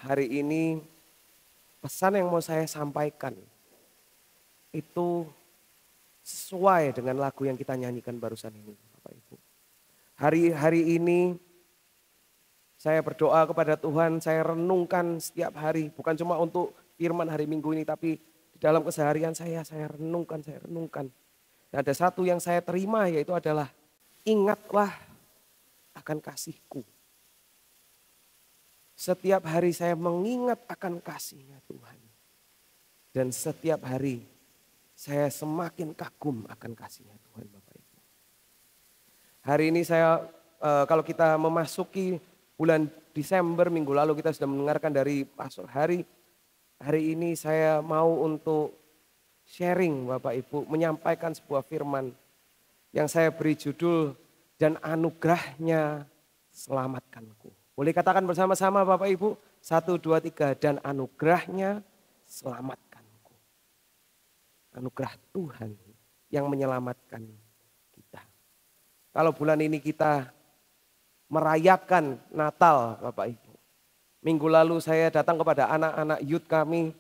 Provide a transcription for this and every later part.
hari ini pesan yang mau saya sampaikan itu sesuai dengan lagu yang kita nyanyikan barusan ini, Bapak Ibu. Hari-hari ini saya berdoa kepada Tuhan, saya renungkan setiap hari, bukan cuma untuk firman hari Minggu ini, tapi di dalam keseharian saya renungkan. Dan ada satu yang saya terima, yaitu adalah ingatlah akan kasih-Ku. Setiap hari saya mengingat akan kasih-Nya Tuhan. Dan setiap hari saya semakin kagum akan kasih-Nya Tuhan, Bapak Ibu. Hari ini saya, kalau kita memasuki bulan Desember, minggu lalu kita sudah mendengarkan dari Pastor Hari. Hari ini saya mau untuk sharing, Bapak Ibu, menyampaikan sebuah firman yang saya beri judul, dan anugerahnya selamatkanku. Boleh katakan bersama-sama Bapak Ibu, 1, 2, 3, dan anugerahnya selamatkanku. Anugerah Tuhan yang menyelamatkan kita. Kalau bulan ini kita merayakan Natal Bapak Ibu. Minggu lalu saya datang kepada anak-anak youth kami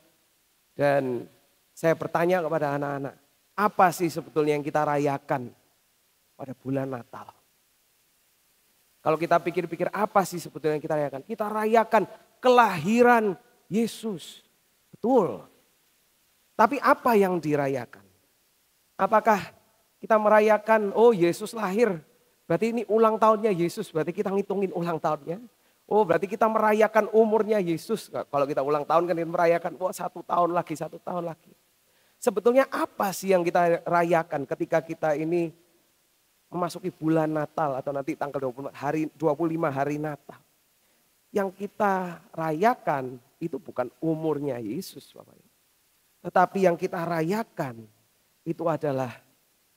dan saya bertanya kepada anak-anak, apa sih sebetulnya yang kita rayakan pada bulan Natal? Kalau kita pikir-pikir apa sih sebetulnya yang kita rayakan? Kita rayakan kelahiran Yesus. Betul. Tapi apa yang dirayakan? Apakah kita merayakan, oh Yesus lahir, berarti ini ulang tahunnya Yesus, berarti kita ngitungin ulang tahunnya. Oh berarti kita merayakan umurnya Yesus. Kalau kita ulang tahun kan kita merayakan, wah 1 tahun lagi, 1 tahun lagi. Sebetulnya apa sih yang kita rayakan ketika kita ini memasuki bulan Natal atau nanti tanggal 25 hari Natal. Yang kita rayakan itu bukan umurnya Yesus, Bapak Ibu. Tetapi yang kita rayakan itu adalah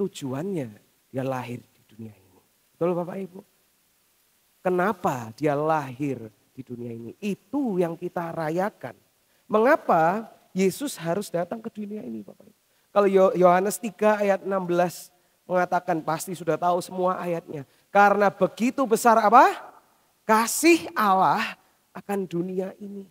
tujuannya dia lahir di dunia ini. Betul Bapak Ibu? Kenapa dia lahir di dunia ini? Itu yang kita rayakan. Mengapa Yesus harus datang ke dunia ini, Bapak Ibu? Kalau Yohanes 3 ayat 16 mengatakan, pasti sudah tahu semua ayatnya. Karena begitu besar apa? Kasih Allah akan dunia ini.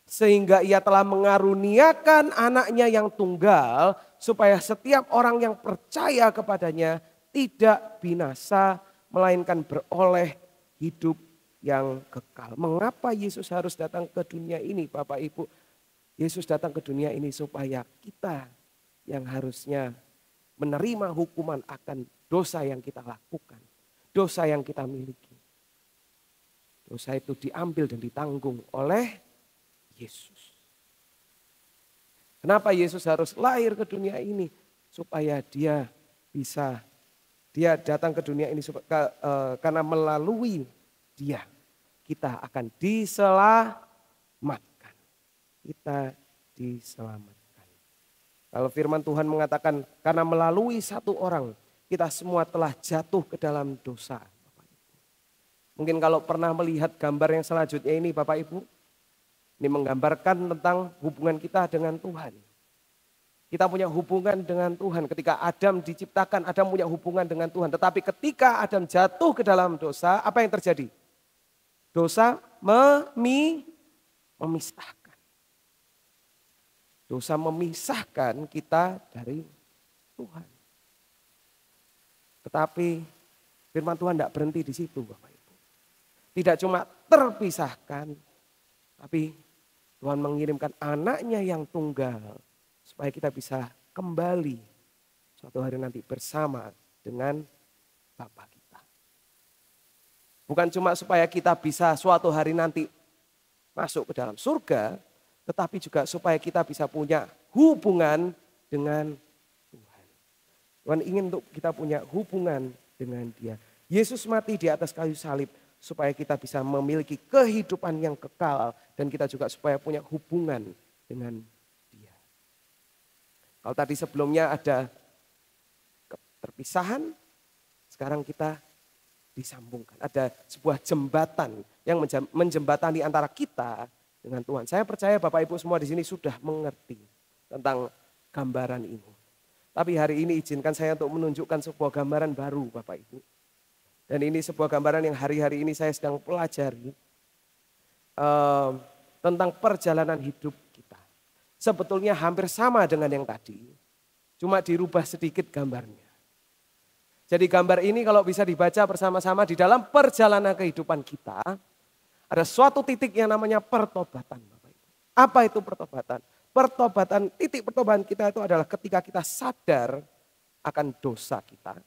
Sehingga ia telah mengaruniakan anaknya yang tunggal. Supaya setiap orang yang percaya kepadanya tidak binasa. Melainkan beroleh hidup yang kekal. Mengapa Yesus harus datang ke dunia ini Bapak Ibu? Yesus datang ke dunia ini supaya kita yang harusnya menerima hukuman akan dosa yang kita lakukan. Dosa yang kita miliki. Dosa itu diambil dan ditanggung oleh Yesus. Kenapa Yesus harus lahir ke dunia ini? Supaya dia datang ke dunia ini karena melalui dia kita akan diselamatkan. Kita diselamatkan. Kalau firman Tuhan mengatakan karena melalui satu orang kita semua telah jatuh ke dalam dosa. Bapak Ibu. Mungkin kalau pernah melihat gambar yang selanjutnya ini Bapak Ibu. Ini menggambarkan tentang hubungan kita dengan Tuhan. Kita punya hubungan dengan Tuhan. Ketika Adam diciptakan, Adam punya hubungan dengan Tuhan. Tetapi ketika Adam jatuh ke dalam dosa, apa yang terjadi? Dosa memisahkan. Dosa memisahkan kita dari Tuhan. Tetapi firman Tuhan tidak berhenti di situ Bapak Ibu. Tidak cuma terpisahkan, tapi Tuhan mengirimkan anaknya yang tunggal. Supaya kita bisa kembali suatu hari nanti bersama dengan Bapa kita. Bukan cuma supaya kita bisa suatu hari nanti masuk ke dalam surga, tetapi juga supaya kita bisa punya hubungan dengan Tuhan. Tuhan ingin untuk kita punya hubungan dengan Dia. Yesus mati di atas kayu salib supaya kita bisa memiliki kehidupan yang kekal dan kita juga supaya punya hubungan dengan Dia. Kalau tadi sebelumnya ada terpisahan, sekarang kita disambungkan. Ada sebuah jembatan yang menjembatani antara kita dengan Tuhan. Saya percaya Bapak Ibu semua di sini sudah mengerti tentang gambaran ini. Tapi hari ini izinkan saya untuk menunjukkan sebuah gambaran baru Bapak Ibu. Dan ini sebuah gambaran yang hari-hari ini saya sedang pelajari. tentang perjalanan hidup kita. Sebetulnya hampir sama dengan yang tadi, cuma dirubah sedikit gambarnya. Jadi gambar ini kalau bisa dibaca bersama-sama di dalam perjalanan kehidupan kita, ada suatu titik yang namanya pertobatan. Apa itu pertobatan? Pertobatan, titik pertobatan kita itu adalah ketika kita sadar akan dosa kita,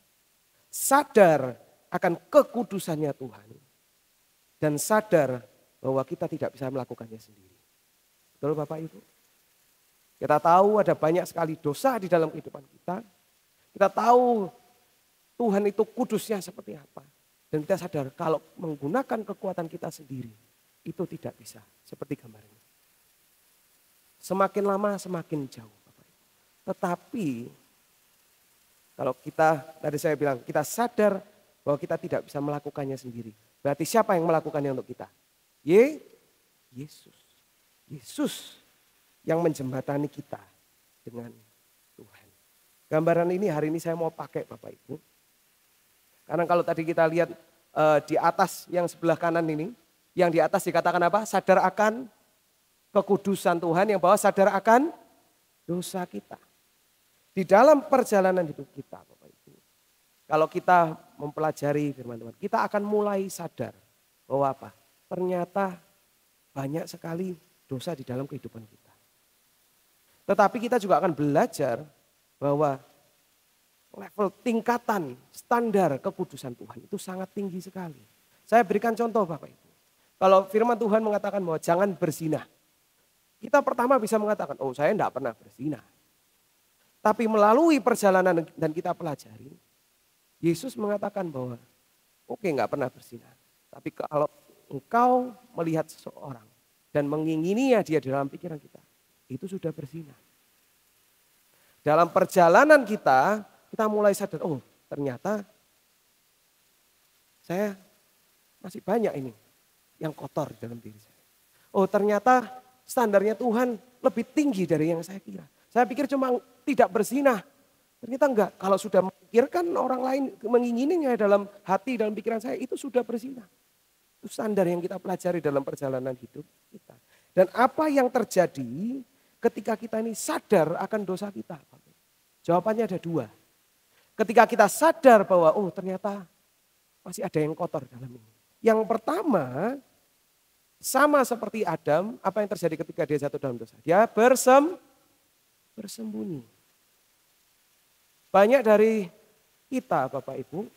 sadar akan kekudusannya Tuhan, dan sadar bahwa kita tidak bisa melakukannya sendiri. Betul Bapak Ibu? Kita tahu ada banyak sekali dosa di dalam kehidupan kita. Kita tahu Tuhan itu kudusnya seperti apa. Dan kita sadar kalau menggunakan kekuatan kita sendiri, itu tidak bisa. Seperti gambar ini. Semakin lama semakin jauh. Bapak Ibu. Tetapi kalau kita, tadi saya bilang, kita sadar bahwa kita tidak bisa melakukannya sendiri. Berarti siapa yang melakukannya untuk kita? Yesus. Yesus yang menjembatani kita dengan Tuhan. Gambaran ini hari ini saya mau pakai Bapak Ibu. Karena kalau tadi kita lihat di atas yang sebelah kanan ini, yang di atas dikatakan apa? Sadar akan kekudusan Tuhan, yang bawah sadar akan dosa kita. Di dalam perjalanan hidup kita Bapak Ibu, kalau kita mempelajari firman Tuhan, kita akan mulai sadar bahwa apa? Ternyata banyak sekali dosa di dalam kehidupan kita. Tetapi kita juga akan belajar bahwa level tingkatan standar kekudusan Tuhan itu sangat tinggi sekali. Saya berikan contoh Bapak Ibu. Kalau firman Tuhan mengatakan bahwa jangan berzina. Kita pertama bisa mengatakan, oh saya tidak pernah berzina. Tapi melalui perjalanan dan kita pelajari, Yesus mengatakan bahwa oke nggak pernah berzina. Tapi kalau engkau melihat seseorang dan mengingininya dia di dalam pikiran kita, itu sudah berzina. Dalam perjalanan kita mulai sadar, oh ternyata saya masih banyak ini yang kotor dalam diri saya. Oh ternyata standarnya Tuhan lebih tinggi dari yang saya kira. Saya pikir cuma tidak berzina. Ternyata enggak. Kalau sudah memikirkan orang lain mengingininya dalam hati, dalam pikiran saya, itu sudah berzina. Itu standar yang kita pelajari dalam perjalanan hidup kita. Dan apa yang terjadi ketika kita ini sadar akan dosa kita? Jawabannya ada dua. Ketika kita sadar bahwa oh ternyata masih ada yang kotor dalam ini. Yang pertama, sama seperti Adam, apa yang terjadi ketika dia jatuh dalam dosa? Dia bersembunyi. Banyak dari kita Bapak Ibu,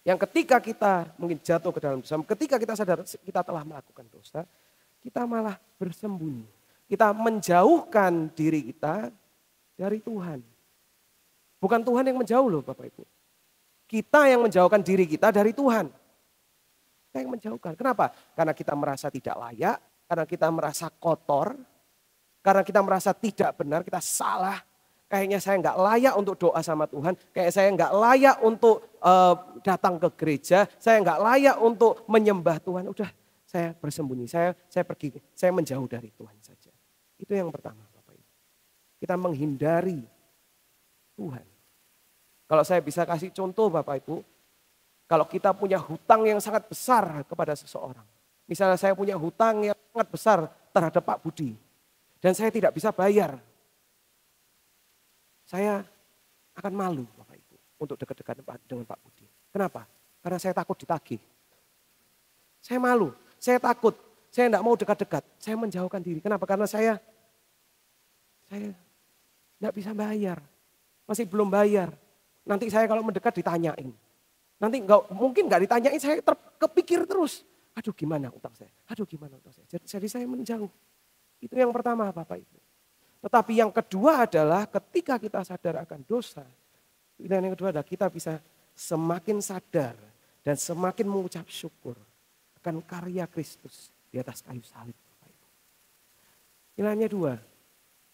yang ketika kita mungkin jatuh ke dalam dosa, ketika kita sadar kita telah melakukan dosa, kita malah bersembunyi. Kita menjauhkan diri kita dari Tuhan. Bukan Tuhan yang menjauh loh Bapak Ibu. Kita yang menjauhkan diri kita dari Tuhan. Kita yang menjauhkan. Kenapa? Karena kita merasa tidak layak, karena kita merasa kotor, karena kita merasa tidak benar, kita salah. Kayaknya saya nggak layak untuk doa sama Tuhan, kayak saya nggak layak untuk datang ke gereja, saya nggak layak untuk menyembah Tuhan. Udah, saya bersembunyi, saya pergi, saya menjauh dari Tuhan saja. Itu yang pertama Bapak Ibu. Kita menghindari Tuhan. Kalau saya bisa kasih contoh Bapak Ibu, kalau kita punya hutang yang sangat besar kepada seseorang. Misalnya saya punya hutang yang sangat besar terhadap Pak Budi. Dan saya tidak bisa bayar. Saya akan malu Bapak Ibu untuk dekat-dekat dengan Pak Budi. Kenapa? Karena saya takut ditagih. Saya malu, saya takut, saya tidak mau dekat-dekat. Saya menjauhkan diri. Kenapa? Karena saya tidak bisa bayar. Masih belum bayar. Nanti saya kalau mendekat ditanyain. Nanti mungkin nggak ditanyain, saya kepikir terus. Aduh gimana utang saya? Aduh gimana utang saya? Jadi saya menjauh. Itu yang pertama Bapak Ibu. Tetapi yang kedua adalah ketika kita sadar akan dosa. Dan yang kedua adalah kita bisa semakin sadar dan semakin mengucap syukur akan karya Kristus di atas kayu salib. Bapak Ibu. Pilihannya dua.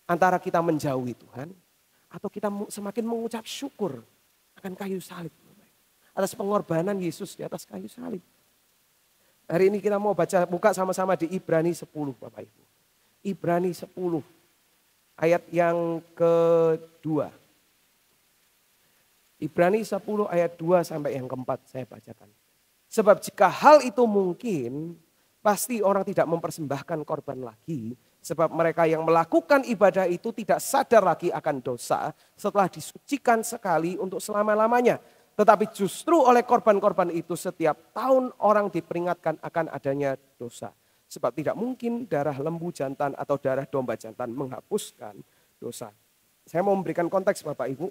Antara kita menjauhi Tuhan atau kita semakin mengucap syukur akan kayu salib. Atas pengorbanan Yesus di atas kayu salib. Hari ini kita mau buka sama-sama di Ibrani 10 Bapak Ibu. Ibrani 10 ayat yang kedua. Ibrani 10 ayat 2 sampai yang keempat saya bacakan. Sebab jika hal itu mungkin, pasti orang tidak mempersembahkan korban lagi. Sebab mereka yang melakukan ibadah itu tidak sadar lagi akan dosa setelah disucikan sekali untuk selama-lamanya. Tetapi justru oleh korban-korban itu setiap tahun orang diperingatkan akan adanya dosa. Sebab tidak mungkin darah lembu jantan atau darah domba jantan menghapuskan dosa. Saya mau memberikan konteks Bapak Ibu.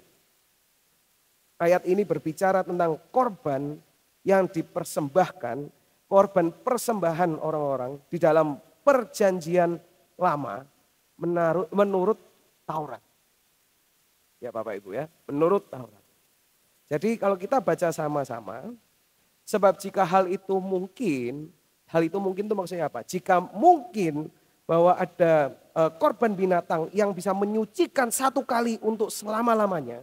Ayat ini berbicara tentang korban yang dipersembahkan, korban persembahan orang-orang di dalam perjanjian lama menurut Taurat. Ya Bapak Ibu ya, menurut Taurat. Jadi kalau kita baca sama-sama, sebab jika hal itu mungkin itu maksudnya apa? Jika mungkin bahwa ada korban binatang yang bisa menyucikan satu kali untuk selama-lamanya.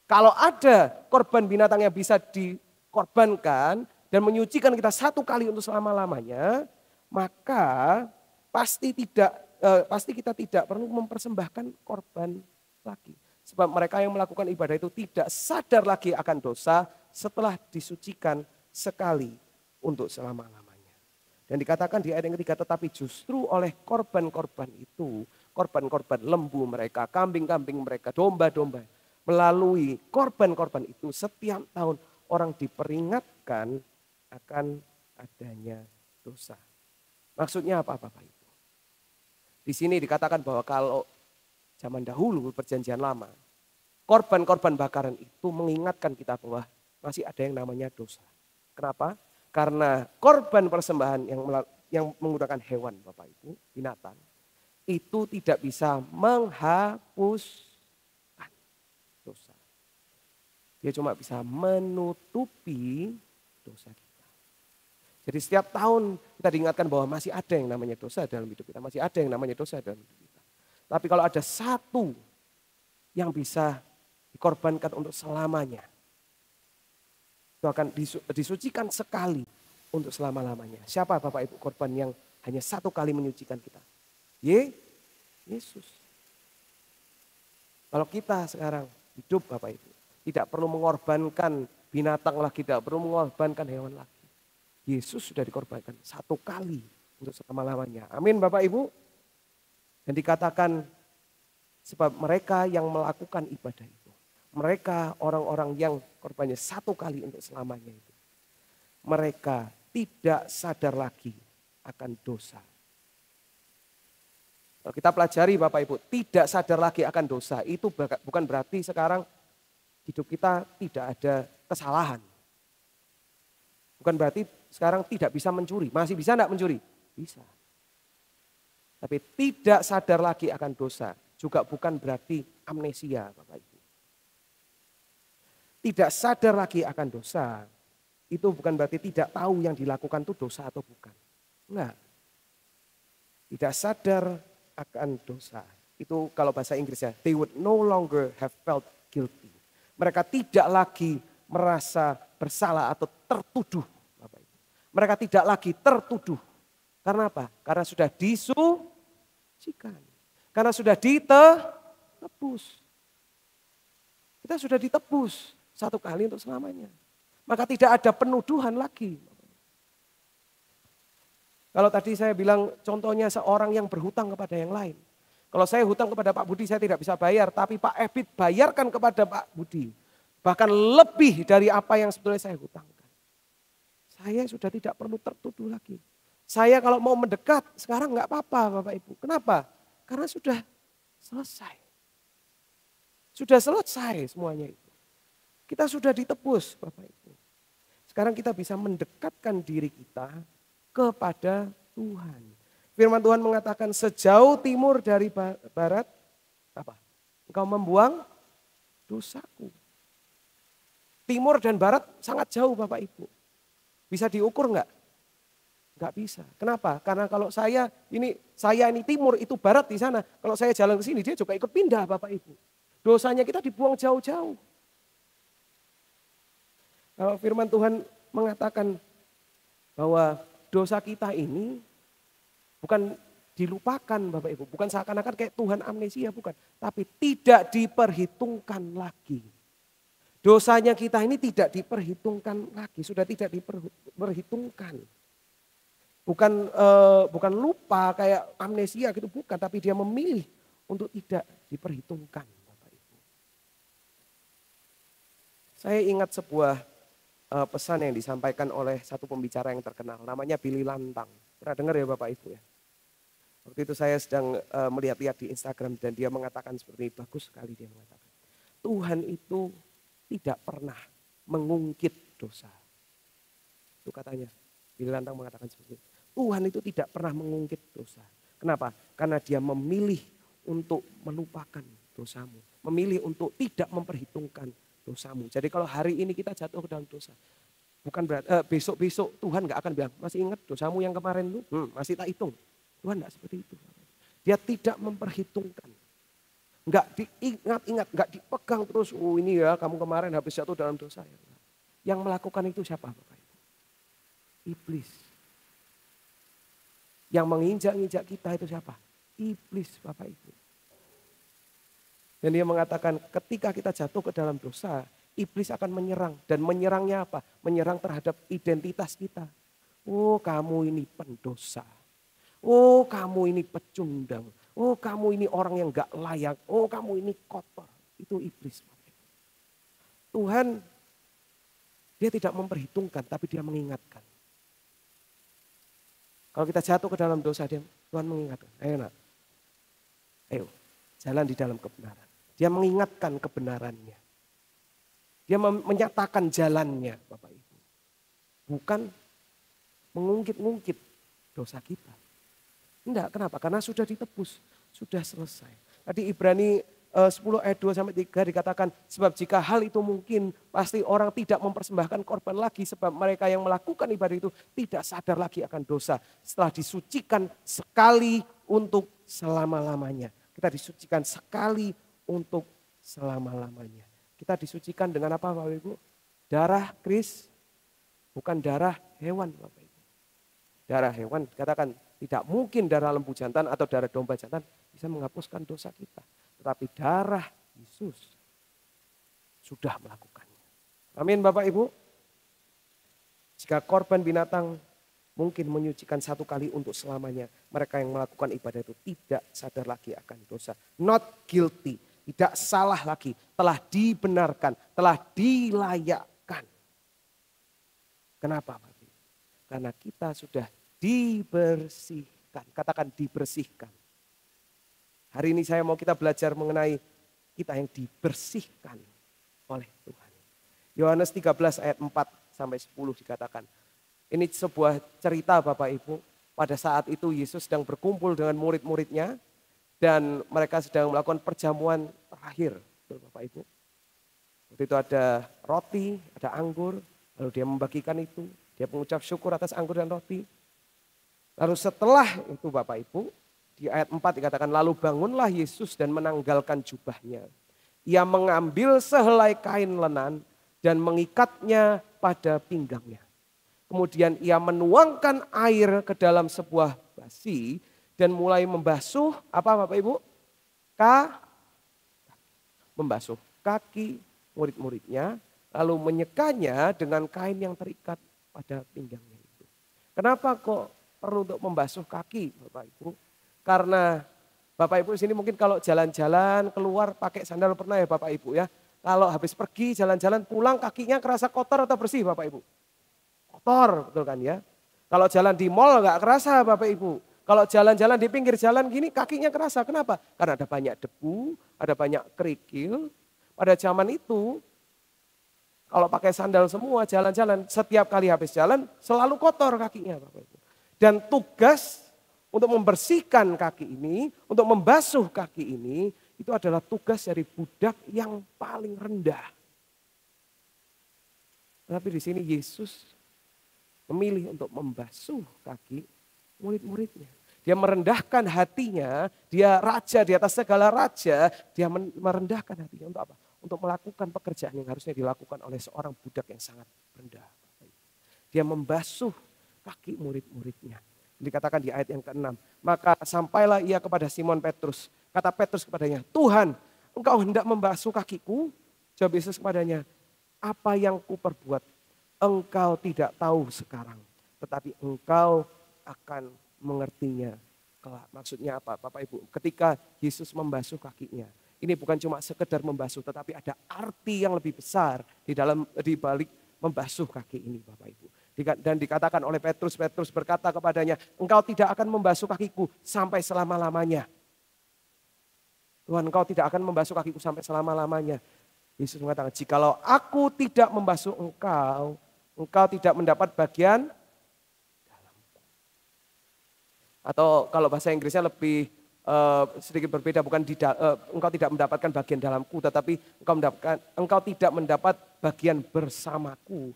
Kalau ada korban binatang yang bisa dikorbankan dan menyucikan kita satu kali untuk selama-lamanya, maka pasti kita tidak perlu mempersembahkan korban lagi. Sebab mereka yang melakukan ibadah itu tidak sadar lagi akan dosa setelah disucikan sekali untuk selama-lamanya. Dan dikatakan di ayat yang ketiga, tetapi justru oleh korban-korban itu, korban-korban lembu mereka, kambing-kambing mereka, domba-domba, melalui korban-korban itu setiap tahun orang diperingatkan akan adanya dosa. Maksudnya apa Bapak Ibu? Di sini dikatakan bahwa kalau zaman dahulu perjanjian lama, korban-korban bakaran itu mengingatkan kita bahwa masih ada yang namanya dosa. Kenapa? Karena korban persembahan yang menggunakan hewan Bapak Ibu, binatang, itu tidak bisa menghapuskan dosa. Dia cuma bisa menutupi dosa kita. Jadi setiap tahun kita diingatkan bahwa masih ada yang namanya dosa dalam hidup kita. Masih ada yang namanya dosa dalam hidup kita. Tapi kalau ada satu yang bisa dikorbankan untuk selamanya, itu akan disucikan sekali untuk selama-lamanya. Siapa Bapak Ibu korban yang hanya satu kali menyucikan kita? Yesus. Kalau kita sekarang hidup Bapak Ibu, tidak perlu mengorbankan binatang lagi, tidak perlu mengorbankan hewan lagi. Yesus sudah dikorbankan satu kali untuk selama-lamanya. Amin Bapak Ibu. Dan dikatakan sebab mereka yang melakukan ibadah itu, mereka orang-orang yang korbannya satu kali untuk selamanya itu, mereka tidak sadar lagi akan dosa. Kalau kita pelajari Bapak Ibu, tidak sadar lagi akan dosa itu bukan berarti sekarang hidup kita tidak ada kesalahan. Bukan berarti sekarang tidak bisa mencuri. Masih bisa enggak mencuri? Bisa. Tapi tidak sadar lagi akan dosa juga bukan berarti amnesia Bapak Ibu. Tidak sadar lagi akan dosa, itu bukan berarti tidak tahu yang dilakukan itu dosa atau bukan. Enggak. Tidak sadar akan dosa. Itu kalau bahasa Inggrisnya, they would no longer have felt guilty. Mereka tidak lagi merasa bersalah atau tertuduh. Bapak Ibu. Mereka tidak lagi tertuduh. Karena apa? Karena sudah disucikan. Karena sudah ditebus. Kita sudah ditebus. Satu kali untuk selamanya. Maka tidak ada penuduhan lagi. Kalau tadi saya bilang contohnya seorang yang berhutang kepada yang lain. Kalau saya hutang kepada Pak Budi saya tidak bisa bayar. Tapi Pak Ebit bayarkan kepada Pak Budi. Bahkan lebih dari apa yang sebetulnya saya hutangkan. Saya sudah tidak perlu tertuduh lagi. Saya kalau mau mendekat sekarang nggak apa-apa Bapak Ibu. Kenapa? Karena sudah selesai. Sudah selesai semuanya itu. Kita sudah ditebus Bapak Ibu. Sekarang kita bisa mendekatkan diri kita kepada Tuhan. Firman Tuhan mengatakan sejauh timur dari barat, apa? Engkau membuang dosaku. Timur dan barat sangat jauh Bapak Ibu. Bisa diukur enggak? Enggak bisa. Kenapa? Karena kalau saya ini timur, itu barat di sana. Kalau saya jalan ke sini dia juga ikut pindah Bapak Ibu. Dosanya kita dibuang jauh-jauh. Kalau firman Tuhan mengatakan bahwa dosa kita ini bukan dilupakan Bapak Ibu. Bukan seakan-akan kayak Tuhan amnesia, bukan. Tapi tidak diperhitungkan lagi. Dosanya kita ini tidak diperhitungkan lagi. Sudah tidak diperhitungkan. Bukan lupa kayak amnesia gitu, bukan. Tapi dia memilih untuk tidak diperhitungkan. Bapak Ibu. Saya ingat sebuah pesan yang disampaikan oleh satu pembicara yang terkenal. Namanya Billy Lantang. Pernah dengar ya Bapak Ibu ya? Waktu itu saya sedang melihat-lihat di Instagram dan dia mengatakan seperti ini. Bagus sekali dia mengatakan. Tuhan itu tidak pernah mengungkit dosa. Itu katanya. Billy Lantang mengatakan seperti itu. Tuhan itu tidak pernah mengungkit dosa. Kenapa? Karena dia memilih untuk melupakan dosamu. Memilih untuk tidak memperhitungkan dosamu. Jadi kalau hari ini kita jatuh ke dalam dosa. Bukan berarti besok-besok Tuhan gak akan bilang, masih ingat dosamu yang kemarin lu? Masih tak hitung. Tuhan gak seperti itu. Dia tidak memperhitungkan. Gak diingat-ingat, gak dipegang terus. Oh ini ya kamu kemarin habis jatuh dalam dosa. Yang melakukan itu siapa Bapak Ibu? Iblis. Yang menginjak-injak kita itu siapa? Iblis Bapak Ibu. Dan dia mengatakan ketika kita jatuh ke dalam dosa, iblis akan menyerang. Dan menyerangnya apa? Menyerang terhadap identitas kita. Oh kamu ini pendosa. Oh kamu ini pecundang. Oh kamu ini orang yang gak layak. Oh kamu ini kotor. Itu iblis Bapak Ibu. Tuhan dia tidak memperhitungkan tapi dia mengingatkan. Kalau kita jatuh ke dalam dosa, Tuhan mengingatkan. Ayo nak, ayo jalan di dalam kebenaran. Dia mengingatkan kebenarannya. Dia menyatakan jalannya Bapak Ibu. Bukan mengungkit-ungkit dosa kita. Enggak, kenapa? Karena sudah ditebus, sudah selesai. Tadi Ibrani 10 ayat 2 sampai 3 dikatakan, sebab jika hal itu mungkin pasti orang tidak mempersembahkan korban lagi, sebab mereka yang melakukan ibadah itu tidak sadar lagi akan dosa setelah disucikan sekali untuk selama-lamanya. Kita disucikan sekali untuk selama-lamanya. Kita disucikan dengan apa Bapak Ibu? Darah Kris, bukan darah hewan Bapak Ibu. Darah hewan dikatakan tidak mungkin darah lembu jantan atau darah domba jantan bisa menghapuskan dosa kita. Tetapi darah Yesus sudah melakukannya. Amin Bapak Ibu. Jika korban binatang mungkin menyucikan satu kali untuk selamanya. Mereka yang melakukan ibadah itu tidak sadar lagi akan dosa. Not guilty. Tidak salah lagi. Telah dibenarkan. Telah dilayakkan. Kenapa Bapak Ibu? Karena kita sudah dibersihkan. Katakan dibersihkan. Hari ini saya mau kita belajar mengenai kita yang dibersihkan oleh Tuhan. Yohanes 13 ayat 4 sampai 10 dikatakan. Ini sebuah cerita Bapak Ibu. Pada saat itu Yesus sedang berkumpul dengan murid-muridnya. Dan mereka sedang melakukan perjamuan terakhir. Bapak Ibu. Waktu itu ada roti, ada anggur. Lalu dia membagikan itu. Dia mengucap syukur atas anggur dan roti. Lalu setelah itu Bapak Ibu. Di ayat 4 dikatakan, lalu bangunlah Yesus dan menanggalkan jubahnya. Ia mengambil sehelai kain lenan dan mengikatnya pada pinggangnya. Kemudian ia menuangkan air ke dalam sebuah basi dan mulai membasuh, apa Bapak Ibu? Membasuh kaki murid-muridnya, lalu menyekanya dengan kain yang terikat pada pinggangnya itu. Kenapa kok perlu untuk membasuh kaki Bapak Ibu? Karena Bapak Ibu di sini mungkin kalau jalan-jalan keluar pakai sandal pernah ya Bapak Ibu ya. Kalau habis pergi jalan-jalan pulang kakinya kerasa kotor atau bersih Bapak Ibu? Kotor betul kan ya. Kalau jalan di mall nggak kerasa Bapak Ibu. Kalau jalan-jalan di pinggir jalan gini kakinya kerasa. Kenapa? Karena ada banyak debu, ada banyak kerikil. Pada zaman itu kalau pakai sandal semua jalan-jalan setiap kali habis jalan selalu kotor kakinya Bapak Ibu. Dan tugas untuk membersihkan kaki ini, untuk membasuh kaki ini, itu adalah tugas dari budak yang paling rendah. Tapi di sini Yesus memilih untuk membasuh kaki murid-muridnya. Dia merendahkan hatinya, dia raja di atas segala raja, dia merendahkan hatinya untuk apa? Untuk melakukan pekerjaan yang harusnya dilakukan oleh seorang budak yang sangat rendah. Dia membasuh kaki murid-muridnya. Dikatakan di ayat yang ke-6. Maka sampailah ia kepada Simon Petrus. Kata Petrus kepadanya, Tuhan engkau hendak membasuh kakiku? Jawab Yesus kepadanya, apa yang kuperbuat engkau tidak tahu sekarang. Tetapi engkau akan mengertinya kelak. Maksudnya apa Bapak Ibu? Ketika Yesus membasuh kakinya. Ini bukan cuma sekedar membasuh, tetapi ada arti yang lebih besar di balik membasuh kaki ini Bapak Ibu. Dan dikatakan oleh Petrus berkata kepadanya, engkau tidak akan membasuh kakiku sampai selama-lamanya. Tuhan, engkau tidak akan membasuh kakiku sampai selama-lamanya. Yesus mengatakan, jikalau aku tidak membasuh engkau, engkau tidak mendapat bagian dalamku. Atau kalau bahasa Inggrisnya lebih sedikit berbeda, bukan engkau tidak mendapatkan bagian dalamku, tetapi engkau tidak mendapat bagian bersamaku.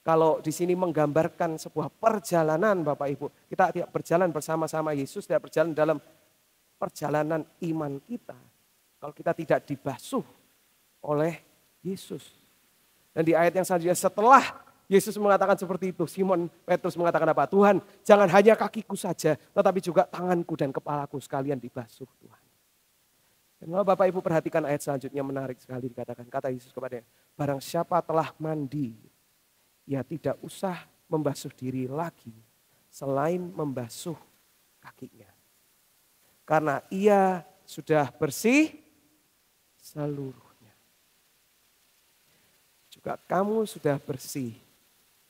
Kalau di sini menggambarkan sebuah perjalanan Bapak Ibu, kita tidak berjalan bersama-sama Yesus, tidak berjalan dalam perjalanan iman kita. Kalau kita tidak dibasuh oleh Yesus. Dan di ayat yang selanjutnya setelah Yesus mengatakan seperti itu, Simon Petrus mengatakan apa? Tuhan, jangan hanya kakiku saja, tetapi juga tanganku dan kepalaku sekalian dibasuh Tuhan. Dan kalau Bapak Ibu perhatikan ayat selanjutnya menarik sekali dikatakan. Kata Yesus kepadanya, barang siapa telah mandi, ia tidak usah membasuh diri lagi selain membasuh kakinya. Karena ia sudah bersih seluruhnya. Juga kamu sudah bersih,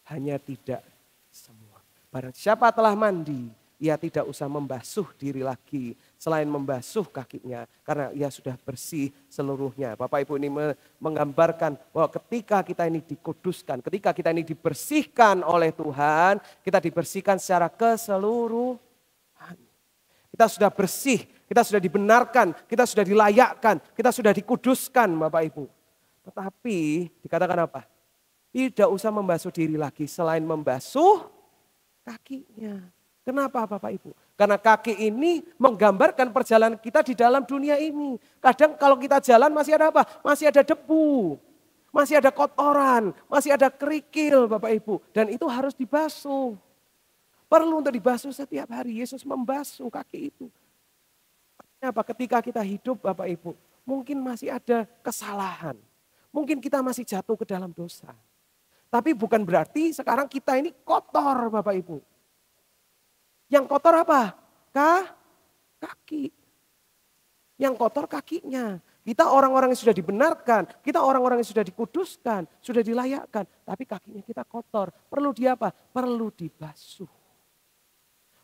hanya tidak semua. Barang siapa telah mandi, ia tidak usah membasuh diri lagi selain membasuh kakinya, karena ia sudah bersih seluruhnya. Bapak Ibu, ini menggambarkan bahwa ketika kita ini dikuduskan, ketika kita ini dibersihkan oleh Tuhan, kita dibersihkan secara keseluruhan. Kita sudah bersih, kita sudah dibenarkan, kita sudah dilayakkan, kita sudah dikuduskan Bapak Ibu. Tetapi dikatakan apa? Tidak usah membasuh diri lagi selain membasuh kakinya. Kenapa Bapak Ibu? Karena kaki ini menggambarkan perjalanan kita di dalam dunia ini. Kadang kalau kita jalan masih ada apa? Masih ada debu, masih ada kotoran, masih ada kerikil Bapak Ibu. Dan itu harus dibasuh. Perlu untuk dibasuh setiap hari. Yesus membasuh kaki itu. Apa? Ketika kita hidup Bapak Ibu, mungkin masih ada kesalahan. Mungkin kita masih jatuh ke dalam dosa. Tapi bukan berarti sekarang kita ini kotor Bapak Ibu. Yang kotor apa? Kaki. Yang kotor kakinya. Kita orang-orang yang sudah dibenarkan. Kita orang-orang yang sudah dikuduskan. Sudah dilayakkan. Tapi kakinya kita kotor. Perlu apa? Perlu dibasuh.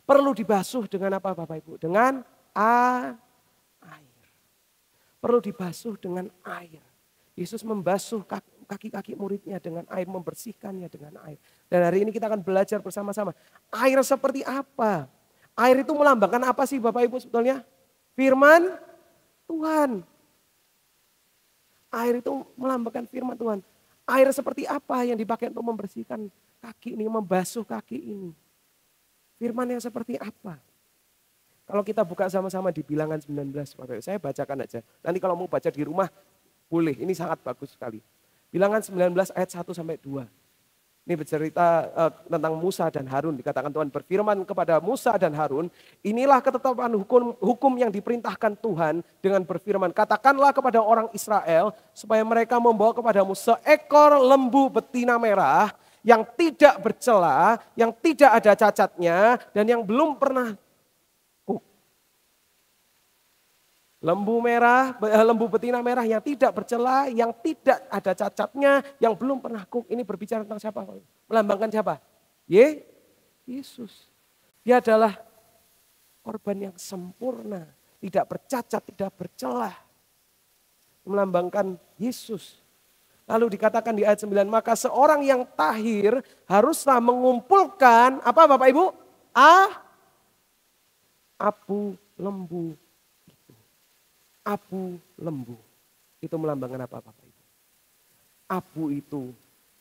Perlu dibasuh dengan apa Bapak Ibu? Dengan air. Perlu dibasuh dengan air. Yesus membasuh kaki-kaki muridnya dengan air, membersihkannya dengan air. Dan hari ini kita akan belajar bersama-sama. Air seperti apa? Air itu melambangkan apa sih Bapak Ibu sebetulnya? Firman Tuhan. Air itu melambangkan firman Tuhan. Air seperti apa yang dipakai untuk membersihkan kaki ini, membasuh kaki ini? Firman yang seperti apa? Kalau kita buka sama-sama di Bilangan 19, Bapak Ibu, saya bacakan aja. Nanti kalau mau baca di rumah, boleh, ini sangat bagus sekali. Bilangan 19 ayat 1 sampai 2. Ini bercerita tentang Musa dan Harun. Dikatakan Tuhan berfirman kepada Musa dan Harun, inilah ketetapan hukum yang diperintahkan Tuhan dengan berfirman, katakanlah kepada orang Israel supaya mereka membawa kepadamu seekor lembu betina merah yang tidak bercela, yang tidak ada cacatnya dan yang belum pernah lembu betina merah yang tidak bercela, yang tidak ada cacatnya, yang belum pernah kuk. Ini berbicara tentang siapa? Melambangkan siapa? Yesus. Dia adalah korban yang sempurna, tidak bercacat, tidak bercela. Melambangkan Yesus. Lalu dikatakan di ayat 9, maka seorang yang tahir haruslah mengumpulkan, apa Bapak Ibu? Abu lembu. Abu lembu. Itu melambangkan apa Bapak Ibu? Abu itu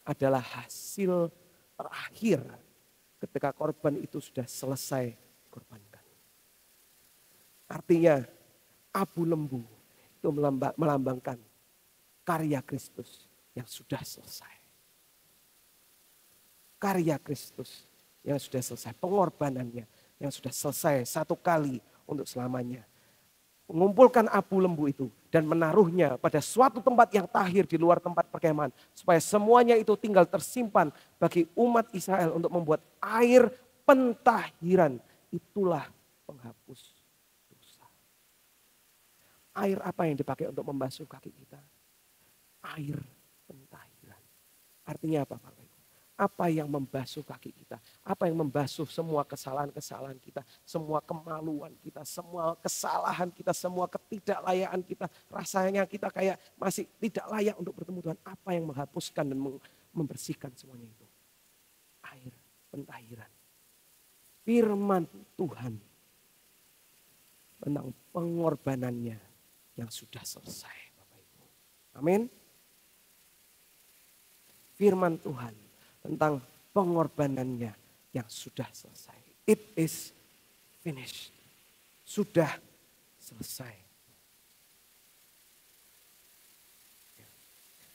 adalah hasil terakhir ketika korban itu sudah selesai korbankan. Artinya abu lembu itu melambangkan karya Kristus yang sudah selesai. Karya Kristus yang sudah selesai. Pengorbanannya yang sudah selesai satu kali untuk selamanya. Mengumpulkan abu lembu itu dan menaruhnya pada suatu tempat yang tahir di luar tempat perkemahan. Supaya semuanya itu tinggal tersimpan bagi umat Israel untuk membuat air pentahiran, itulah penghapus dosa. Air apa yang dipakai untuk membasuh kaki kita? Air pentahiran. Artinya apa Bapak Ibu? Apa yang membasuh kaki kita? Apa yang membasuh semua kesalahan-kesalahan kita? Semua kemaluan kita, semua kesalahan kita, semua ketidaklayaan kita. Rasanya kita kayak masih tidak layak untuk bertemu Tuhan. Apa yang menghapuskan dan membersihkan semuanya itu? Air pentahiran. Firman Tuhan tentang pengorbanannya yang sudah selesai Bapak Ibu. Amin. Firman Tuhan tentang pengorbanannya yang sudah selesai. It is finished. Sudah selesai.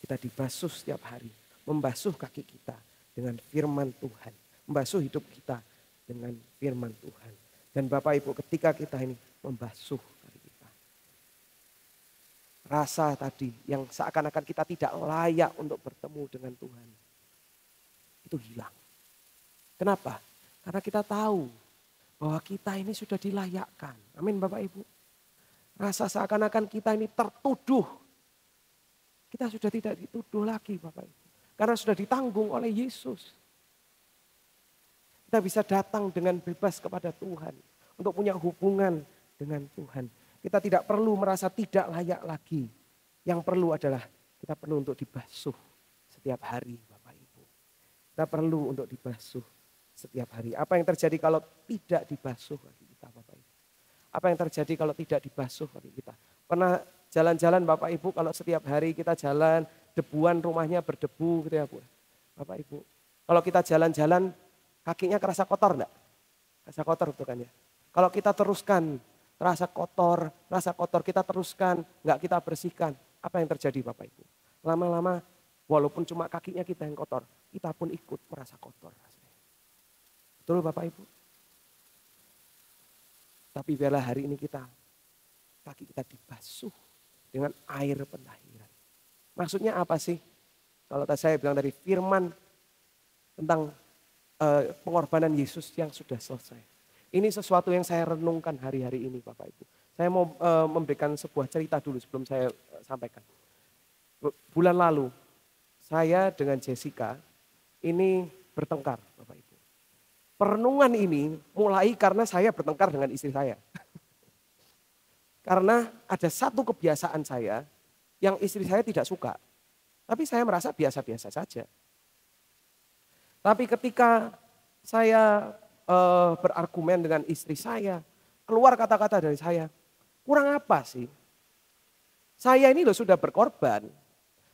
Kita dibasuh setiap hari. Membasuh kaki kita dengan firman Tuhan. Membasuh hidup kita dengan firman Tuhan. Dan Bapak Ibu ketika kita ini membasuh kaki kita. Rasa tadi yang seakan-akan kita tidak layak untuk bertemu dengan Tuhan. Itu hilang. Kenapa? Karena kita tahu bahwa kita ini sudah dilayakkan. Amin Bapak Ibu. Rasa seakan-akan kita ini tertuduh. Kita sudah tidak dituduh lagi Bapak Ibu. Karena sudah ditanggung oleh Yesus. Kita bisa datang dengan bebas kepada Tuhan. Untuk punya hubungan dengan Tuhan. Kita tidak perlu merasa tidak layak lagi. Yang perlu adalah kita perlu untuk dibasuh setiap hari. Kita perlu untuk dibasuh setiap hari. Apa yang terjadi kalau tidak dibasuh kaki kita Bapak Ibu? Apa yang terjadi kalau tidak dibasuh kaki kita? Pernah jalan-jalan Bapak Ibu kalau setiap hari kita jalan, debuan rumahnya berdebu gitu ya Bu. Bapak Ibu. Kalau kita jalan-jalan kakinya kerasa kotor enggak? Kerasa kotor betul kan ya? Kalau kita teruskan rasa kotor kita teruskan, enggak kita bersihkan. Apa yang terjadi Bapak Ibu? Lama-lama walaupun cuma kakinya kita yang kotor, kita pun ikut merasa kotor. Betul Bapak Ibu? Tapi biarlah hari ini kaki kita dibasuh dengan air pentahiran. Maksudnya apa sih? Kalau tadi saya bilang dari firman tentang pengorbanan Yesus yang sudah selesai. Ini sesuatu yang saya renungkan hari-hari ini Bapak Ibu. Saya mau memberikan sebuah cerita dulu sebelum saya sampaikan. Bulan lalu saya dengan Jessica ini bertengkar Bapak Ibu. Perenungan ini mulai karena saya bertengkar dengan istri saya. Karena ada satu kebiasaan saya yang istri saya tidak suka. Tapi saya merasa biasa-biasa saja. Tapi ketika saya berargumen dengan istri saya, keluar kata-kata dari saya, kurang apa sih? Saya ini loh sudah berkorban.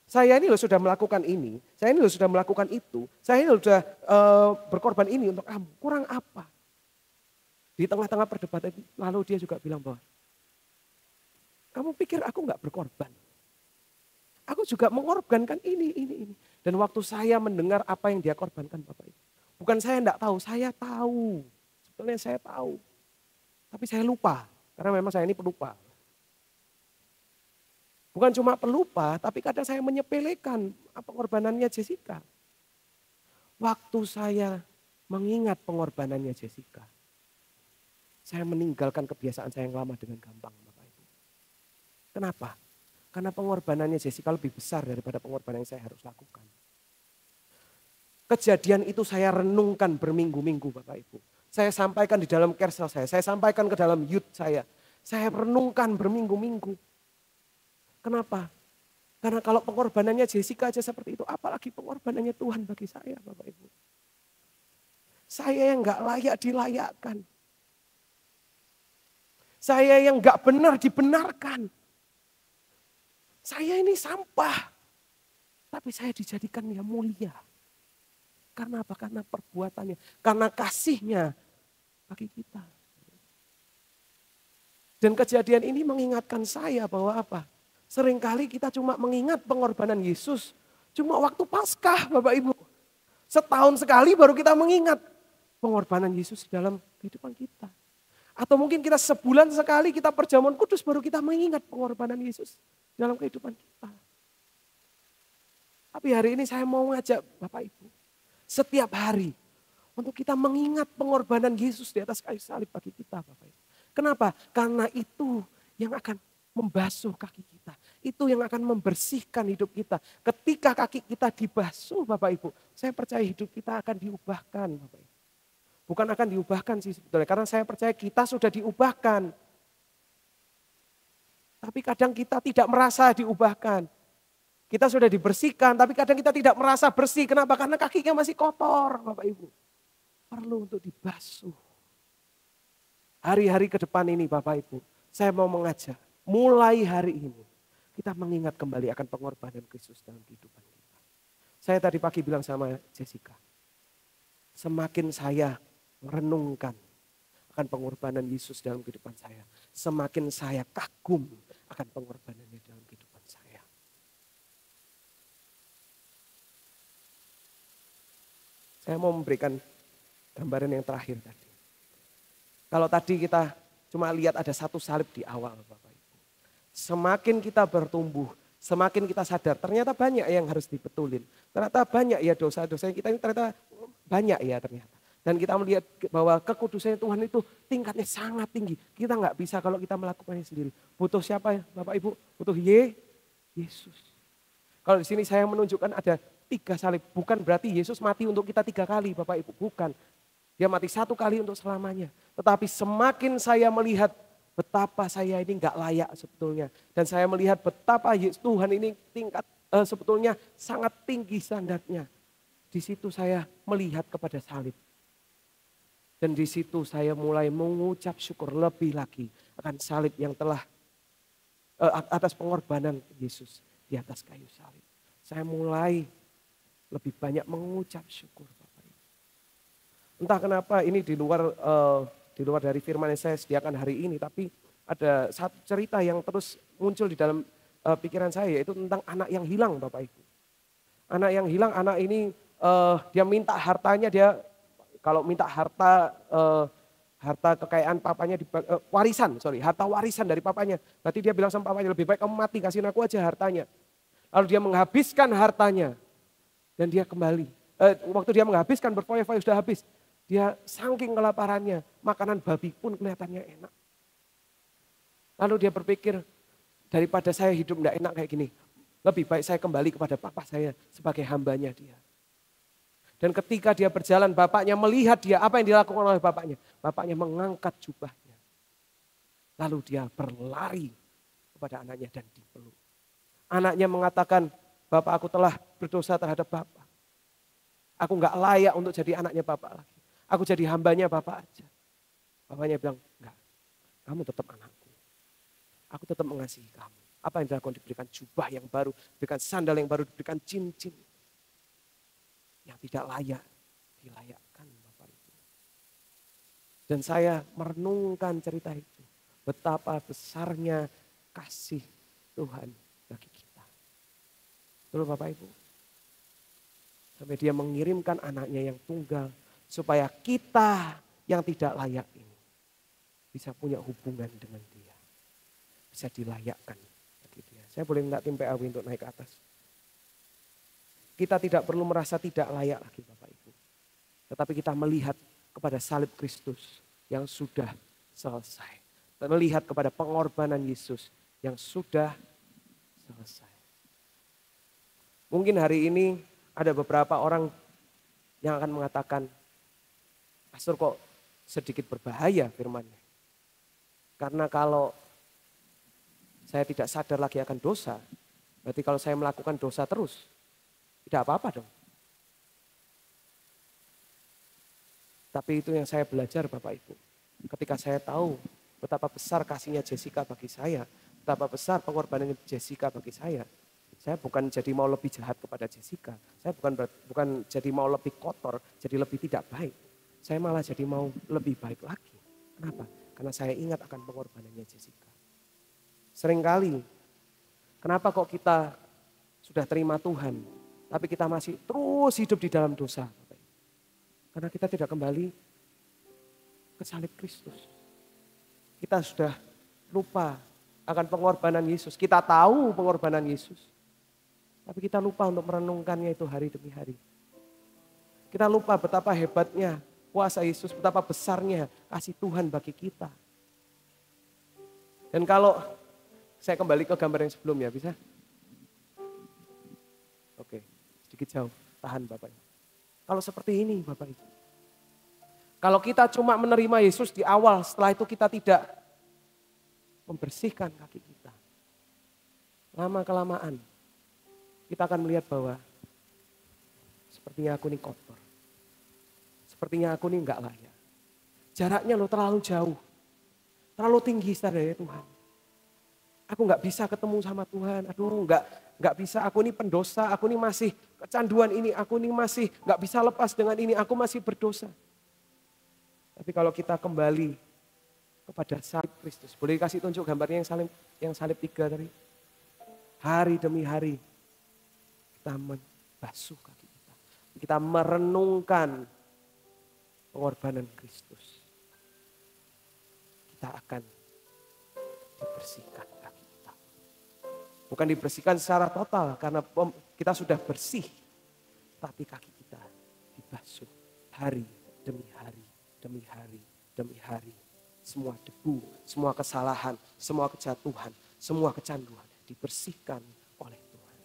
Saya ini loh sudah melakukan ini, saya ini loh sudah melakukan itu, saya ini loh sudah berkorban ini untuk kamu. Kurang apa? Di tengah-tengah perdebatan lalu dia juga bilang bahwa, kamu pikir aku nggak berkorban? Aku juga mengorbankan ini. Dan waktu saya mendengar apa yang dia korbankan Bapak Ibu. Bukan saya enggak tahu, saya tahu. Sebetulnya saya tahu. Tapi saya lupa, karena memang saya ini pelupa. Bukan cuma pelupa, tapi kadang saya menyepelekan pengorbanannya Jessica. Waktu saya mengingat pengorbanannya Jessica, saya meninggalkan kebiasaan saya yang lama dengan gampang Bapak Ibu. Kenapa? Karena pengorbanannya Jessica lebih besar daripada pengorbanan yang saya harus lakukan. Kejadian itu saya renungkan berminggu-minggu Bapak Ibu. Saya sampaikan di dalam kersel saya sampaikan ke dalam youth saya. Saya renungkan berminggu-minggu. Kenapa? Karena kalau pengorbanannya Jessica aja seperti itu, apalagi pengorbanannya Tuhan bagi saya Bapak Ibu. Saya yang gak layak dilayakkan. Saya yang gak benar dibenarkan. Saya ini sampah. Tapi saya dijadikan yang mulia. Karena apa? Karena perbuatannya. Karena kasihnya bagi kita. Dan kejadian ini mengingatkan saya bahwa apa? Seringkali kita cuma mengingat pengorbanan Yesus. Cuma waktu Paskah Bapak Ibu. Setahun sekali baru kita mengingat pengorbanan Yesus dalam kehidupan kita. Atau mungkin kita sebulan sekali kita perjamuan kudus baru kita mengingat pengorbanan Yesus dalam kehidupan kita. Tapi hari ini saya mau ngajak Bapak Ibu. Setiap hari, Untuk kita mengingat pengorbanan Yesus di atas kayu salib bagi kita Bapak Ibu. Kenapa? Karena itu yang akan membasuh kaki kita. Itu yang akan membersihkan hidup kita. Ketika kaki kita dibasuh Bapak Ibu, saya percaya hidup kita akan diubahkan Bapak Ibu. Bukan akan diubahkan sih sebetulnya, karena saya percaya kita sudah diubahkan. Tapi kadang kita tidak merasa diubahkan. Kita sudah dibersihkan, tapi kadang kita tidak merasa bersih. Kenapa? Karena kakinya masih kotor Bapak Ibu. Perlu untuk dibasuh. Hari-hari ke depan ini Bapak Ibu, saya mau mengajak, mulai hari ini, kita mengingat kembali akan pengorbanan Kristus dalam kehidupan kita. Saya tadi pagi bilang sama Jessica, semakin saya merenungkan akan pengorbanan Yesus dalam kehidupan saya, semakin saya kagum akan pengorbanannya dalam kehidupan saya. Saya mau memberikan gambaran yang terakhir tadi. Kalau tadi kita cuma lihat ada satu salib di awal Bapak Ibu. Semakin kita bertumbuh, semakin kita sadar ternyata banyak yang harus dibetulin. Ternyata banyak ya dosa-dosa kita ini ternyata banyak ya ternyata. Dan kita melihat bahwa kekudusan Tuhan itu tingkatnya sangat tinggi. Kita nggak bisa kalau kita melakukannya sendiri. Butuh siapa ya Bapak Ibu? Butuh Yesus. Kalau di sini saya menunjukkan ada 3 salib. Bukan berarti Yesus mati untuk kita 3 kali Bapak Ibu. Bukan. Dia mati 1 kali untuk selamanya. Tetapi semakin saya melihat betapa saya ini nggak layak sebetulnya. Dan saya melihat betapa Tuhan ini tingkat sebetulnya sangat tinggi standarnya. Di situ saya melihat kepada salib. Dan di situ saya mulai mengucap syukur lebih lagi akan salib yang telah atas pengorbanan Yesus di atas kayu salib. Saya mulai lebih banyak mengucap syukur. Entah kenapa ini di luar dari firman yang saya sediakan hari ini, tapi ada satu cerita yang terus muncul di dalam pikiran saya, yaitu tentang anak yang hilang Bapak Ibu. Anak yang hilang, anak ini dia minta hartanya, dia kalau minta harta kekayaan papanya, harta warisan dari papanya. Berarti dia bilang sama papanya, lebih baik kamu mati, kasihin aku aja hartanya. Lalu dia menghabiskan hartanya dan dia kembali. Waktu dia menghabiskan berfoya-foya sudah habis. Dia saking kelaparannya, makanan babi pun kelihatannya enak. Lalu dia berpikir, daripada saya hidup tidak enak kayak gini, lebih baik saya kembali kepada papa saya sebagai hambanya dia. Dan ketika dia berjalan, bapaknya melihat dia, apa yang dilakukan oleh bapaknya? Bapaknya mengangkat jubahnya. Lalu dia berlari kepada anaknya dan dipeluk. Anaknya mengatakan, Bapak aku telah berdosa terhadap Bapak. Aku nggak layak untuk jadi anaknya Bapak lagi. Aku jadi hambanya Bapak aja. Bapaknya bilang, enggak, kamu tetap anakku. Aku tetap mengasihi kamu. Apa yang dilakukan? Diberikan jubah yang baru, diberikan sandal yang baru, diberikan cincin. Yang tidak layak, dilayakkan Bapak Ibu. Dan saya merenungkan cerita itu. Betapa besarnya kasih Tuhan bagi kita. Betul Bapak Ibu? Sampai dia mengirimkan anaknya yang tunggal. Supaya kita yang tidak layak ini bisa punya hubungan dengan dia. Bisa dilayakkan bagi dia. Saya boleh minta tim PAW untuk naik ke atas. Kita tidak perlu merasa tidak layak lagi Bapak Ibu. Tetapi kita melihat kepada salib Kristus yang sudah selesai. Dan melihat kepada pengorbanan Yesus yang sudah selesai. Mungkin hari ini ada beberapa orang yang akan mengatakan, Pastor kok sedikit berbahaya firman-Nya. Karena kalau saya tidak sadar lagi akan dosa, berarti kalau saya melakukan dosa terus, tidak apa-apa dong. Tapi itu yang saya belajar Bapak Ibu. Ketika saya tahu betapa besar kasihnya Jessica bagi saya, betapa besar pengorbanan Jessica bagi saya bukan jadi mau lebih jahat kepada Jessica. Saya bukan jadi mau lebih kotor, jadi lebih tidak baik. Saya malah jadi mau lebih baik lagi. Kenapa? Karena saya ingat akan pengorbanannya Jessica. Seringkali, kenapa kok kita sudah terima Tuhan, tapi kita masih terus hidup di dalam dosa? Karena kita tidak kembali ke salib Kristus. Kita sudah lupa akan pengorbanan Yesus. Kita tahu pengorbanan Yesus. Tapi kita lupa untuk merenungkannya itu hari demi hari. Kita lupa betapa hebatnya kuasa Yesus, betapa besarnya kasih Tuhan bagi kita. Dan kalau saya kembali ke gambar yang sebelumnya, bisa? Oke, sedikit jauh, tahan Bapak. Kalau seperti ini Bapak Ibu. Kalau kita cuma menerima Yesus di awal, setelah itu kita tidak membersihkan kaki kita. Lama-kelamaan kita akan melihat bahwa sepertinya aku ini kotor. Sepertinya aku ini enggak layak. Jaraknya loh terlalu jauh. Terlalu tinggi saudara Tuhan. Aku enggak bisa ketemu sama Tuhan. Aduh enggak bisa, aku ini pendosa, aku ini masih kecanduan ini, aku ini masih enggak bisa lepas dengan ini, aku masih berdosa. Tapi kalau kita kembali kepada salib Kristus, boleh kasih tunjuk gambarnya yang salib 3 tadi. Hari demi hari kita membasuh kaki kita. Kita merenungkan pengorbanan Kristus. Kita akan dibersihkan kaki kita. Bukan dibersihkan secara total karena kita sudah bersih. Tapi kaki kita dibasuh hari demi hari, demi hari, demi hari. Semua debu, semua kesalahan, semua kejatuhan, semua kecanduan dibersihkan oleh Tuhan.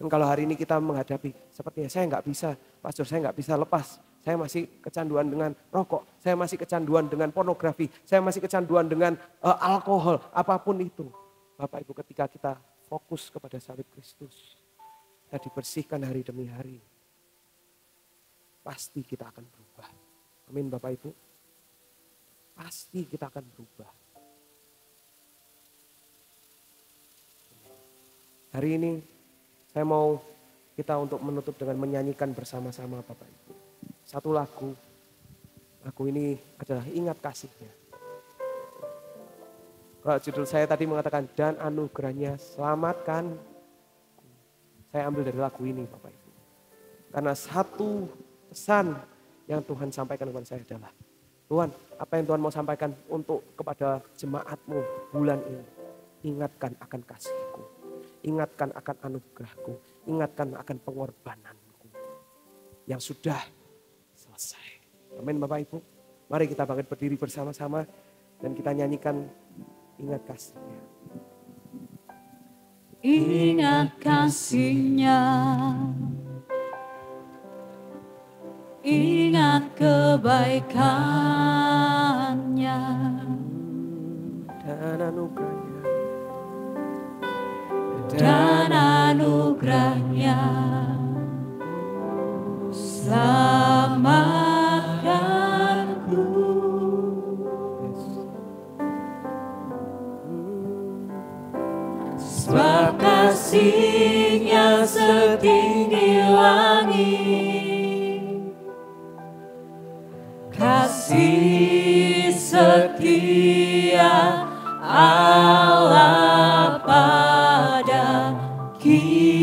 Dan kalau hari ini kita menghadapi sepertinya saya nggak bisa, pastor saya nggak bisa lepas. Saya masih kecanduan dengan rokok, saya masih kecanduan dengan pornografi, saya masih kecanduan dengan alkohol, apapun itu. Bapak Ibu, ketika kita fokus kepada salib Kristus, kita dibersihkan hari demi hari. Pasti kita akan berubah. Amin Bapak Ibu. Pasti kita akan berubah. Hari ini saya mau kita untuk menutup dengan menyanyikan bersama-sama Bapak Ibu. Satu lagu ini adalah Ingat Kasih-Nya. Kalau judul saya tadi mengatakan dan anugerahnya selamatkan. Saya ambil dari lagu ini Bapak Ibu. Karena satu pesan yang Tuhan sampaikan kepada saya adalah, Tuhan, apa yang Tuhan mau sampaikan untuk kepada jemaat-Mu bulan ini? Ingatkan akan kasih-Ku. Ingatkan akan anugerah-Ku. Ingatkan akan pengorbanan-Ku. Yang sudah selesai. Amin Bapak Ibu. Mari kita bangkit berdiri bersama-sama. Dan kita nyanyikan Ingat Kasih-Nya. Ingat kasih-Nya. Ingat kebaikannya Dan anugerahnya. Dan anugerahnya selamatkanku. Sebab kasih-Nya setinggi langit, kasih setia Allah pada kita.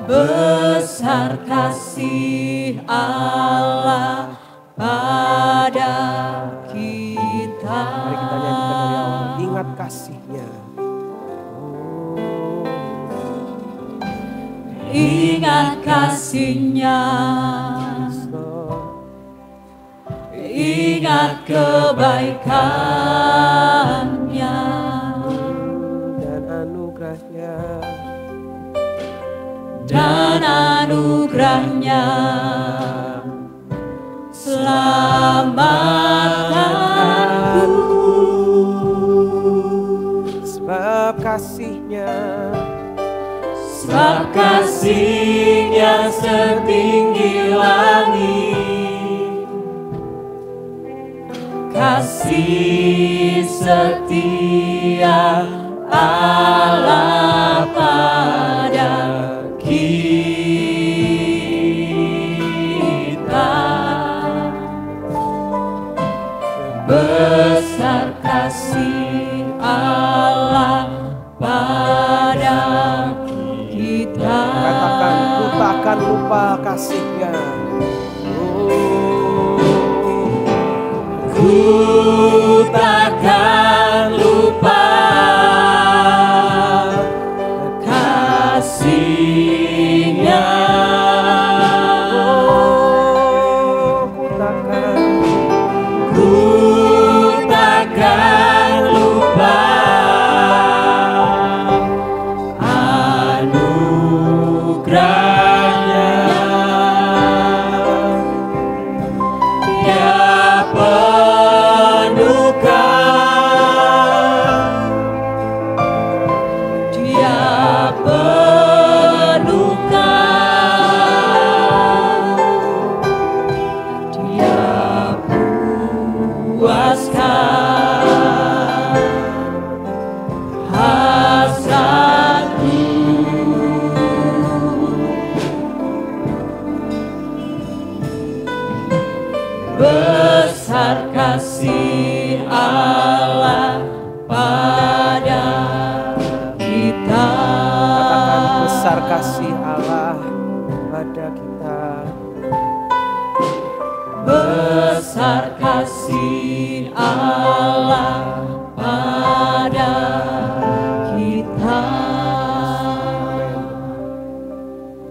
Besar kasih Allah pada kita. Mari kita nyanyikan dari awal. Ingat kasih-Nya. Ingat kasih-Nya. Ingat kebaikannya. Dan anugerahnya. Dan anugerahnya selamatkanku. Sebab kasih-Nya. Sebab kasih-Nya setinggi langit, kasih setia Allah pada kita. Besar kasih Allah pada kita. Katakan, ku takkan lupa kasih-Nya. Ku takkan lupa kasih-Nya. besar kasih Allah pada kita. Katakan besar kasih Allah pada kita. Besar kasih Allah pada kita.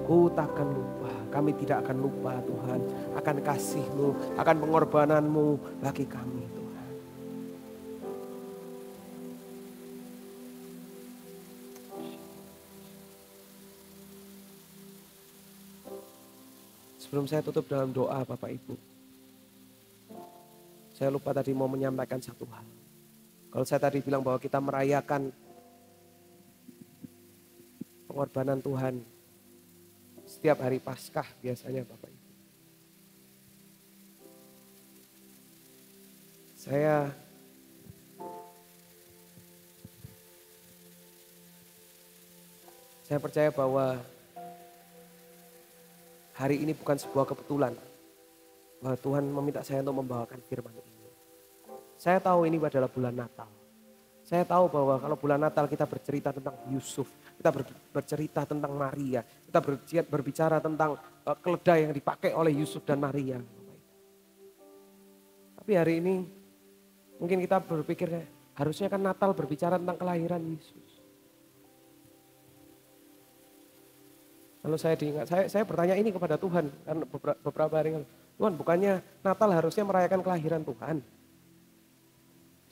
Ku takkan lupa, kami tidak akan lupa Tuhan akan kasih-Mu, akan pengorbanan-Mu bagi kami Tuhan. Sebelum saya tutup dalam doa Bapak Ibu, saya lupa tadi mau menyampaikan satu hal. Kalau saya tadi bilang bahwa kita merayakan pengorbanan Tuhan setiap hari Paskah biasanya Bapak Ibu. Saya percaya bahwa hari ini bukan sebuah kebetulan bahwa Tuhan meminta saya untuk membawakan firman ini. Saya tahu ini adalah bulan Natal. Saya tahu bahwa kalau bulan Natal kita bercerita tentang Yusuf, kita bercerita tentang Maria, kita berbicara tentang keledai yang dipakai oleh Yusuf dan Maria. Tapi hari ini mungkin kita berpikir harusnya kan Natal berbicara tentang kelahiran Yesus. Lalu saya diingat, saya bertanya ini kepada Tuhan karena beberapa hari lalu. Tuhan, bukannya Natal harusnya merayakan kelahiran Tuhan?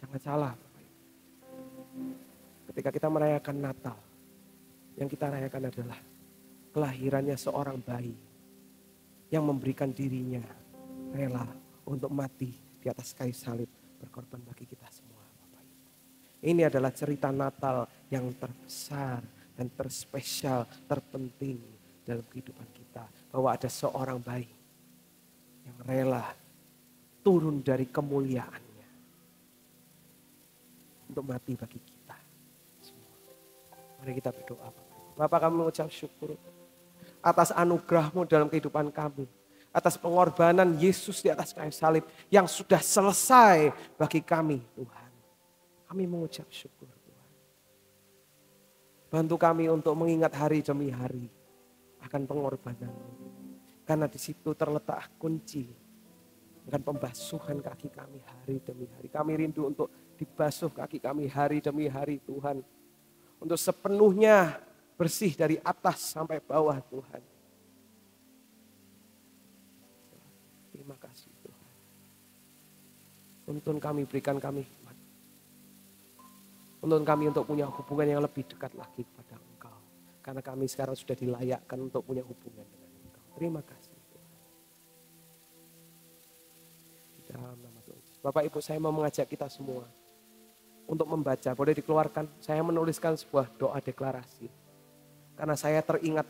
Jangan salah. Ketika kita merayakan Natal, yang kita rayakan adalah kelahirannya seorang bayi yang memberikan dirinya rela untuk mati di atas kayu salib berkorban bagi kita semua. Bapak Ibu. Ini adalah cerita Natal yang terbesar dan terspesial, terpenting dalam kehidupan kita. Bahwa ada seorang bayi yang rela turun dari kemuliaannya untuk mati bagi kita. Mari kita berdoa. Bapak, kami mengucap syukur atas anugerah-Mu dalam kehidupan kami. Atas pengorbanan Yesus di atas kayu salib yang sudah selesai bagi kami Tuhan. Kami mengucap syukur Tuhan. Bantu kami untuk mengingat hari demi hari akan pengorbanan-Mu. Karena di situ terletak kunci akan pembasuhan kaki kami hari demi hari. Kami rindu untuk dibasuh kaki kami hari demi hari Tuhan. Untuk sepenuhnya bersih dari atas sampai bawah Tuhan. Terima kasih Tuhan. Tuntun kami, berikan kami hikmat. Tuntun kami untuk punya hubungan yang lebih dekat lagi kepada Engkau. Karena kami sekarang sudah dilayakkan untuk punya hubungan dengan Engkau. Terima kasih Tuhan. Di dalam nama Tuhan. Bapak Ibu, saya mau mengajak kita semua untuk membaca, boleh dikeluarkan. Saya menuliskan sebuah doa deklarasi. Karena saya teringat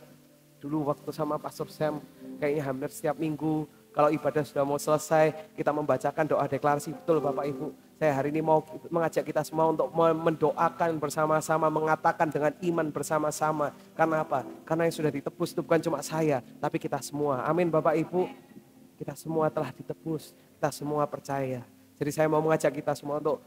dulu waktu sama Pastor Sam, kayaknya hampir setiap minggu kalau ibadah sudah mau selesai, kita membacakan doa deklarasi. Betul Bapak Ibu, saya hari ini mau mengajak kita semua untuk mendoakan bersama-sama, mengatakan dengan iman bersama-sama. Karena apa? Karena yang sudah ditebus itu bukan cuma saya, tapi kita semua. Amin Bapak Ibu, kita semua telah ditebus, kita semua percaya. Jadi saya mau mengajak kita semua untuk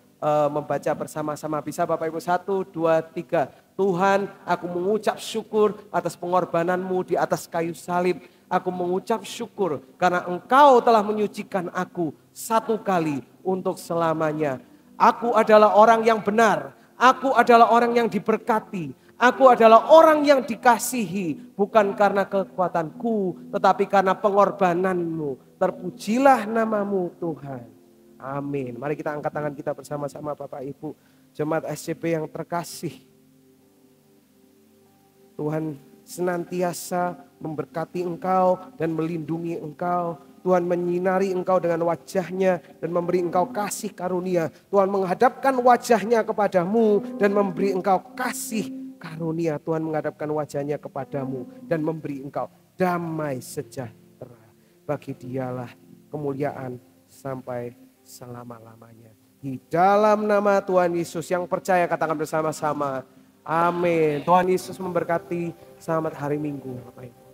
membaca bersama-sama. Bisa Bapak Ibu, 1, 2, 3. Tuhan, aku mengucap syukur atas pengorbanan-Mu di atas kayu salib. Aku mengucap syukur karena Engkau telah menyucikan aku satu kali untuk selamanya. Aku adalah orang yang benar. Aku adalah orang yang diberkati. Aku adalah orang yang dikasihi. Bukan karena kekuatanku, tetapi karena pengorbanan-Mu. Terpujilah nama-Mu Tuhan. Amin. Mari kita angkat tangan kita bersama-sama Bapak Ibu. Jemaat SCP yang terkasih. Tuhan senantiasa memberkati engkau dan melindungi engkau. Tuhan menyinari engkau dengan wajahnya dan memberi engkau kasih karunia. Tuhan menghadapkan wajahnya kepadamu dan memberi engkau kasih karunia. Tuhan menghadapkan wajahnya kepadamu dan memberi engkau damai sejahtera. Bagi Dialah kemuliaan sampai selama-lamanya. Di dalam nama Tuhan Yesus, yang percaya katakan bersama-sama. Amin. Tuhan Yesus memberkati. Selamat hari Minggu Bapak Ibu.